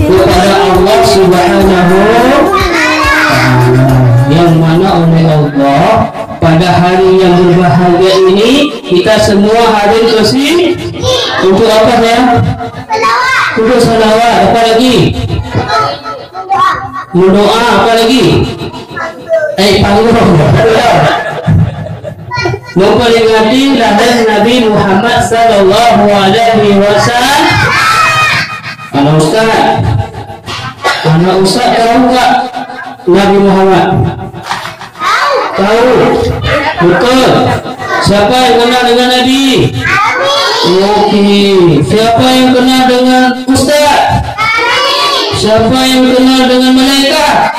kepada Allah Subhanahu yang mana oleh Allah pada hari yang berbahagia ini kita semua hadir ke sini untuk apa ya? Untuk salawat. Apa lagi? Mendoa. Apa lagi? Panggung. Memperingati lahir Nabi Muhammad sallallahu alaihi wasallam. Anak Ustaz tahu nggak Nabi Muhammad? Tahu? Betul. Siapa yang kenal dengan Nabi? Oke. Siapa yang kenal dengan Ustaz? Siapa yang kenal dengan malaikat?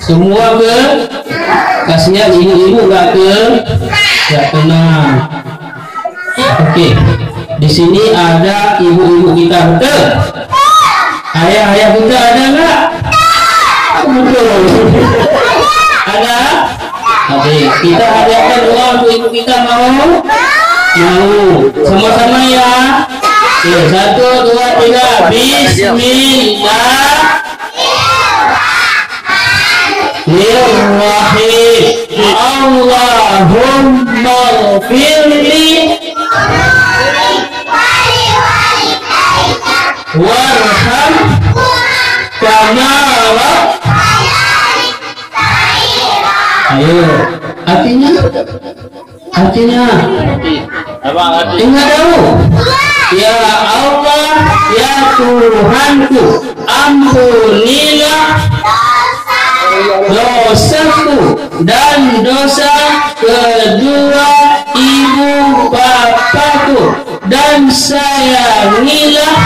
Semua ke? Kasihan ibu-ibu nggak kenal. Oke. Di sini ada ibu-ibu kita, betul? Ayah-ayah kita ada nggak? Betul. Ada? Oke, kita hadiahkan doa untuk ibu kita, mau? Sama-sama ya. Oke, 1, 2, 3. Bismillahirrahmanirrahim. Allahumma firli warham kama. Ayo, artinya ingat tahu. Ya Allah, ya Tuhanku, ampunilah dosaku dan dosa kedua ibu bapakku, dan sayangilah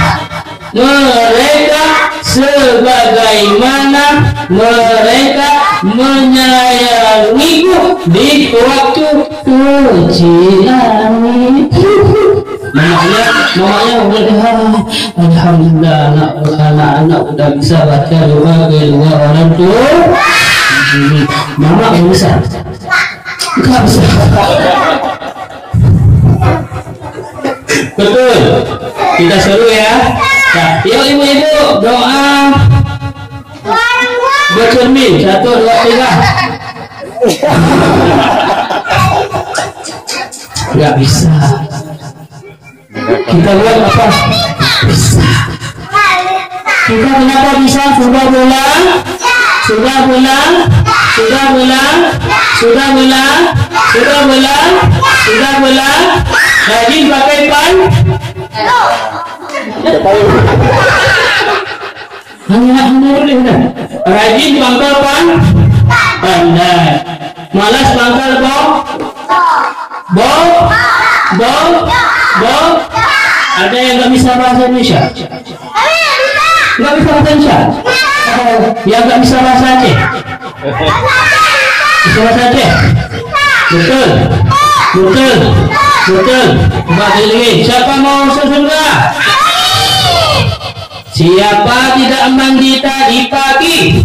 mereka sebagaimana mereka menyayangiku di waktu kecil. Mamanya udah, alhamdulillah anak-anak udah bisa baca doa kedua orang tua. Mama nggak bisa. Betul. Kita seru ya. Nah, yuk ibu-ibu doa bercermin. 1, 2, 3. Nggak bisa. Kita buat apa? Bisa. Kita kenapa bisa? Sudah bulan. Rajin pakai pan. Rajin pangkal pan. Pandai. Malas pangkal bom. Ada yang nggak bisa bahasa Indonesia? Nggak bisa bahasa Indonesia? Yang nggak bisa bahasa Aceh? Bisa bahasa Aceh? Betul. Bagi lagi. Siapa mau surga? Siapa tidak mandi tadi pagi?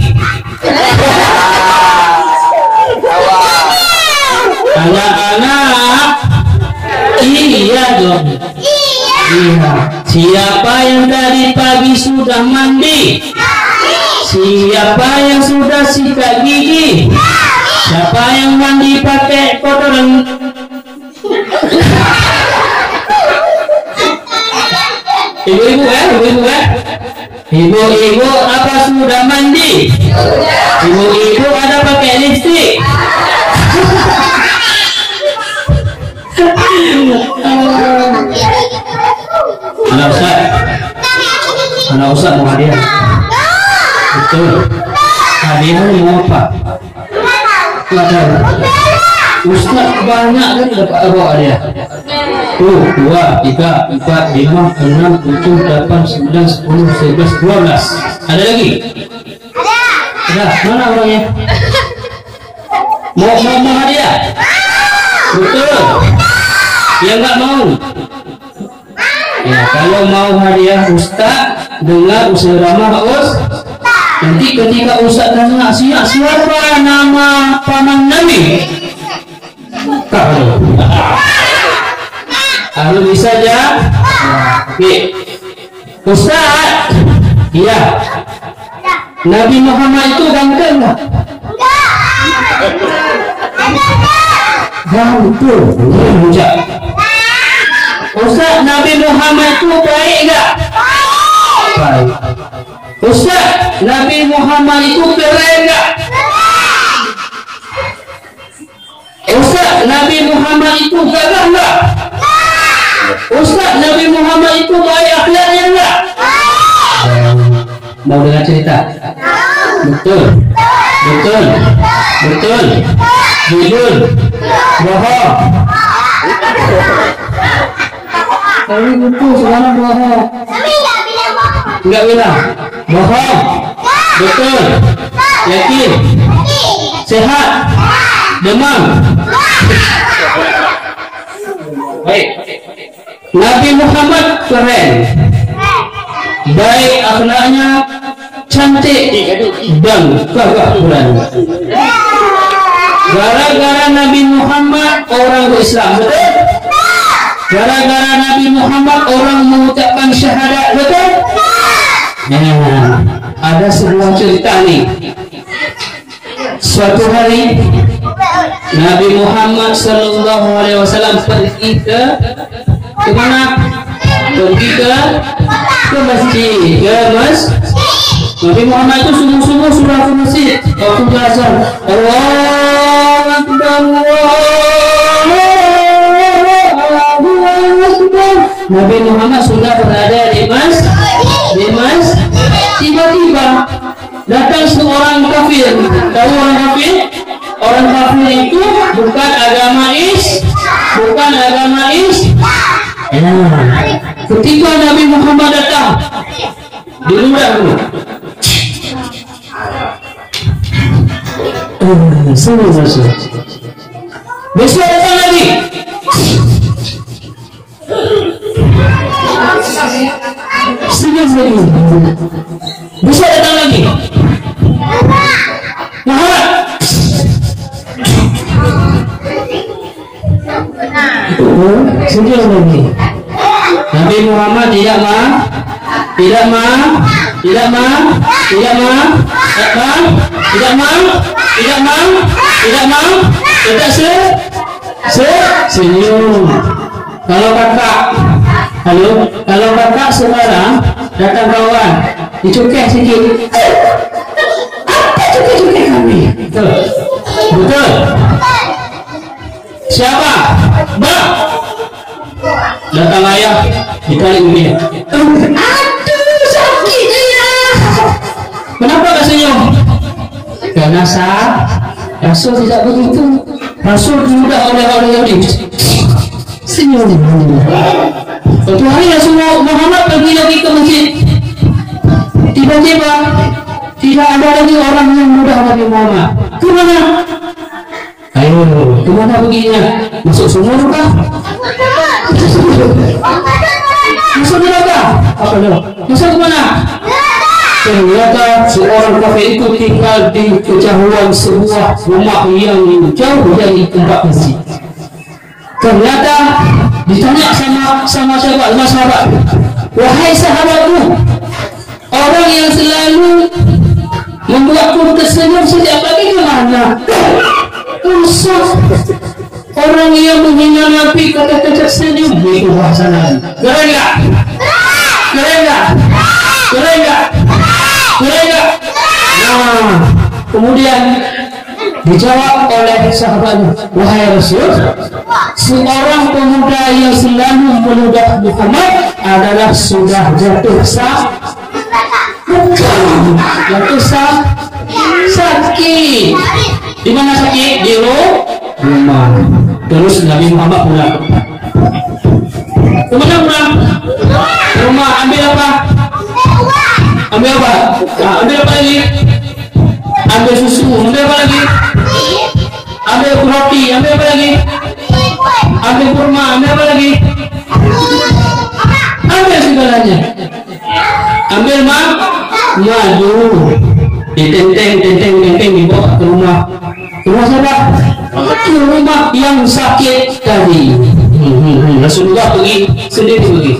Anak-anak, iya dong. Iya. Siapa yang tadi pagi sudah mandi? Siapa yang sudah sikat gigi? Siapa yang mandi pakai kotoran? Ibu-ibu Ibu-ibu apa sudah mandi? Ibu-ibu ada pakai lipstik? Nah, Ustaz mau hadiah. Betul. Hadiah mau apa? Ada. Ustaz banyak kan dapat apa hadiah? 1, 2, 3, 4, 5, 6, 7, 8, 9, 10, 11, 12. Ada lagi? Ada. Mana orangnya? Mau hadiah? Betul. Yang nggak mau? Ya, kalau mau hadiah Ustaz, dengar usaha ramah nanti ketika Ustaz tanya siapa nama paman Nabi, kalau bisa aja. Oke, Ustaz, iya, Nabi Muhammad itu ganteng nggak? Ganteng. Ustaz, Nabi Muhammad itu baik nggak? Baik. Ustaz, Nabi Muhammad itu keren nggak? Ustaz, Nabi Muhammad itu gagah nggak? Ustaz, Nabi Muhammad itu baik akhlaknya nggak? Mau dengar cerita? Betul, betul, betul, jujur, bohong. Tapi betul, sekarang bohong. Enggak bilang bohong. Betul, yakin, sehat, demam. Baik. Nabi Muhammad keren, baik akhlaknya, cantik dan gagah berani. Gara-gara Nabi Muhammad orang berislam, betul? Gara-gara Nabi Muhammad orang mengucapkan syahadat, betul? Nah, ada sebuah cerita nih. Suatu hari Nabi Muhammad Sallallahu Alaihi Wasallam pergi ke mana? Pergi ke masjid, Nabi Muhammad itu sungguh-sungguh sudah ke masjid. Waktu azan, Allahu Akbar, Nabi Muhammad sudah berada di masjid. Tiba-tiba datang seorang kafir. Tahu orang kafir? Orang kafir itu bukan agama ketika Nabi Muhammad datang, diludah dulu. Besok datang lagi. Besok datang lagi. Muhammad. Lagi. Nabi Muhammad tidak senyum. Kalau kakak sekarang datang kawan, dicukek sedikit. Apa cukek kami? Betul. Siapa? Bang. Datang ayah, ditarik dunia. Aduh, sakitnya. Kenapa gak senyum? Karena Rasul tidak begitu. Rasul mudah oleh Yahudi. Senyum. Suatu hari Rasulullah Muhammad pergi lagi ke masjid. Tiba-tiba tidak ada lagi orang yang mudah Nabi Muhammad. Kemana? Ayo, kemana perginya? Masuk sumur kah? Masuk neraka? Apa dong? Masuk kemana? Ternyata seorang kafir itu tinggal di kejauhan sebuah rumah yang jauh dari tempat masjid. Ternyata ditanya sama sahabat, wahai sahabatku, orang yang selalu membuatku tersenyum sejak pagi kemana? Rusak. Orang yang menghina Nabi kata tersenyum itu bahasa Nabi. Keren nggak? Nah, kemudian dijawab oleh sahabatnya, wahai Rasul, seorang pemuda yang selalu meludah Muhammad adalah sudah jatuh Bukan. Yang itu sakit. Di mana sakit? Di rumah. Terus Nabi Muhammad pulang. Kemana pulang? Rumah. Ambil apa? Ambil apa? Ambil apa lagi? Ambil susu. Ambil apa lagi? Ambil roti. Ambil apa lagi? Ambil kurma. Ambil apa lagi? Ambil segalanya. Ambil madu. Ditenteng dibawa ke rumah. Rumah siapa? Ke rumah yang sakit tadi. Rasulullah pergi sendiri pergi.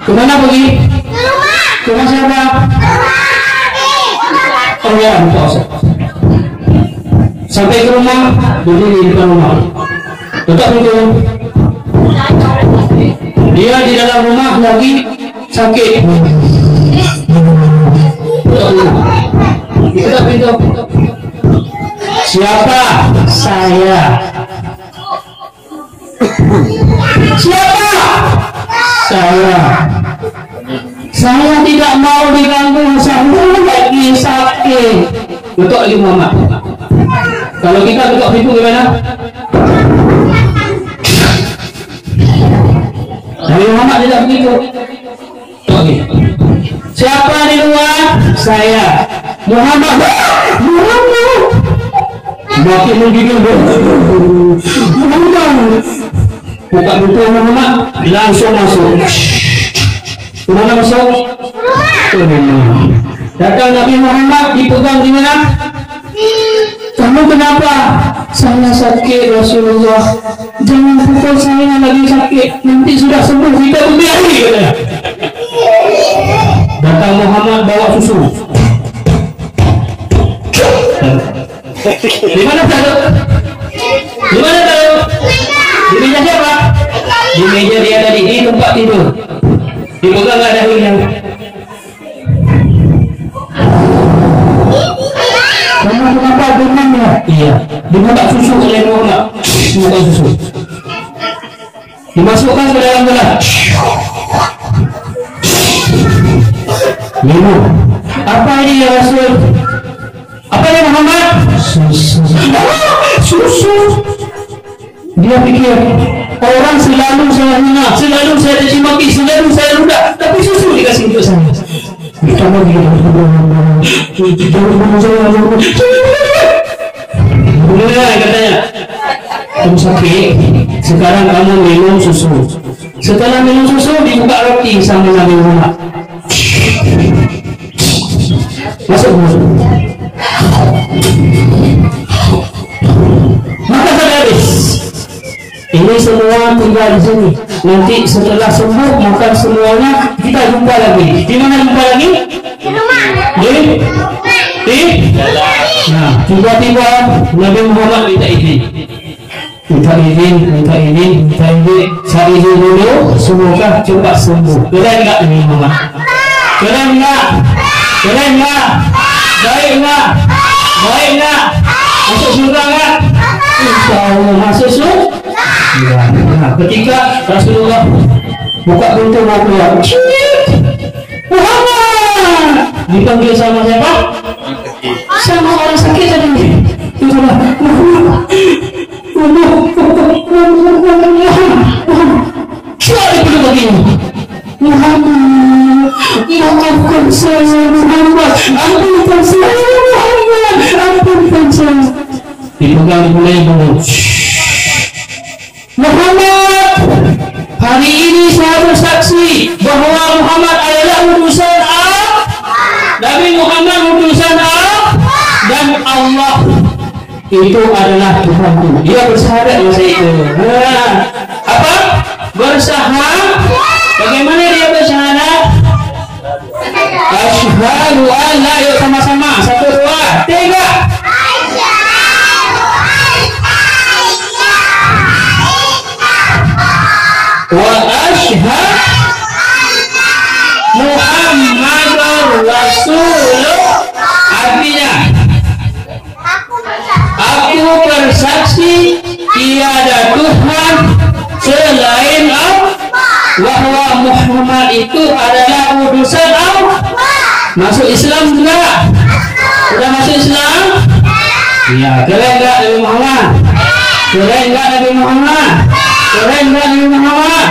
Kemana pergi? Ke rumah siapa? Oh ya, buka usah. Sampai ke rumah, berdiri di depan rumah. Tutup pintu. Dia di dalam rumah lagi sakit. Tutup pintu. Siapa? Saya. Siapa? Saya. Saya tidak mau diganggu, saya lagi sakit. Tutup lagi Muhammad. Kalau kita tutup pintu gimana? Nabi Muhammad tidak begitu. Oke. Siapa di luar? Saya. Muhammad. Makin menggigil. Muhammad. Buka pintu Muhammad, langsung masuk. Kemana masuk? Ke rumah. Datang Nabi Muhammad, dipegang di mana? Kamu kenapa? Saya sakit Rasulullah. Jangan pukul saya lagi sakit. Nanti sudah sembuh kita berbiari. Datang Muhammad bawa susu. Di mana taruh? Di mana taruh? Di meja siapa? Di meja dia tadi, di tempat tidur. Dipegang nggak dahinya. Kamu kenapa demam ya? Iya. Dibuka susu oleh Muhammad. Dibuka susu. Dimasukkan ke dalam gelas. Minum. Apa ini ya Rasul? Apa ini Muhammad? Susu. Susu. Dia pikir orang selalu saya hina, selalu saya caci maki, selalu saya ludah, tapi susu dikasih untuk saya. Pertama dia mulai katanya, kamu sakit, sekarang kamu minum susu. Setelah minum susu dibuka roti sama Nabi Muhammad. Masuk. Maka sudah habis. Ini semua tinggal di sini. Nanti setelah sembuh makan semuanya, kita jumpa lagi. Di mana jumpa lagi? Di rumah. Di? Nah, tiba-tiba Nabi Muhammad minta izin. Saya izin dulu, semoga cepat sembuh. Keren enggak Nabi Muhammad? Keren enggak? Keren enggak? Baik enggak? Baik enggak? Masuk surga enggak? Insya Allah masuk surga. Nah, ketika Rasulullah buka pintu mau keluar, Muhammad dipanggil sama siapa? Sama orang sakit tadi. Siapa itu begini? Muhammad, maafkan saya Muhammad, ampunkan saya Muhammad, ampunkan saya. Dipegang mulai bangun. Muhammad, hari ini saya bersaksi bahwa Muhammad adalah utusan Allah, Nabi Muhammad utusan Allah, dan Allah itu adalah Tuhanku. Dia bersyahadat masa itu. Apa? Bersyahadat. Bagaimana dia bersyahadat? Asyhadu an la ilaha illallah. Sama-sama. 1, 2, 3. Wa asyhadu Muhammadar Rasulullah. Artinya aku bersaksi tiada Tuhan selain Muhammad itu adalah utusan Allah. Masuk Islam juga? Sudah masuk Islam? Ya, keren enggak Nabi Muhammad? Keren enggak Nabi Muhammad? Keren enggak Nabi Muhammad?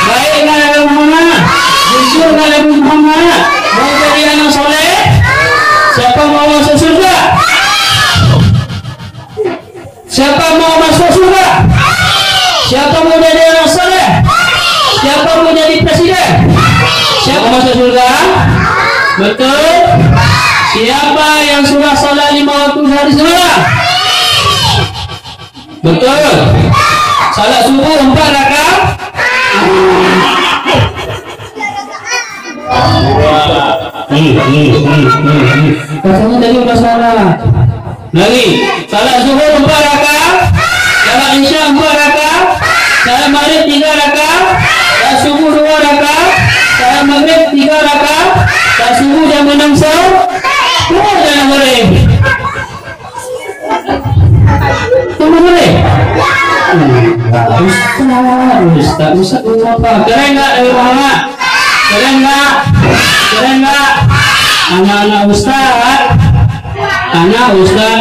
Baik enggak Nabi Muhammad? Jujur enggak Nabi Muhammad? Mau jadi anak soleh? Siapa mau masuk surga? Siapa mau masuk surga? Siapa mau jadi anak soleh? Siapa mau jadi presiden? Siapa masuk surga? Betul. Siapa yang sudah salat 5 waktu sehari semalam? Betul. Salat subuh 4 rakaat. Katanya tadi udah salat. Lagi. Salat subuh 4 rakaat. Salat isya 4 rakaat. Salat maghrib 3 rakaat. Salat subuh 2 rakaat. Salat maghrib 3 rakaat. Salat subuh jam 6 sahur. Jangan boleh. Jangan boleh. Ustaz apa? Keren nggak Nabi Muhammad? Keren nggak? Keren nggak? Anak-anak Ustaz, anak Ustaz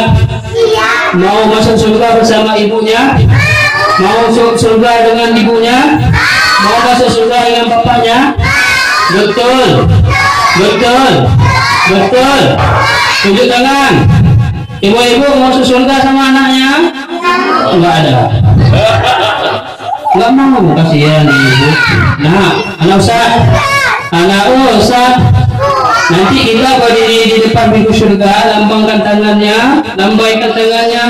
mau masuk surga bersama ibunya, mau masuk surga dengan ibunya, mau masuk surga dengan bapaknya. Betul, betul, betul. Tunjuk tangan. Ibu-ibu mau masuk surga sama anaknya? Enggak ada. Enggak mau, kasihan ibu. Nah, anak Ustaz, anak Ustaz, nanti kita berdiri di depan pintu surga, lambangkan tangannya, lambaikan tangannya.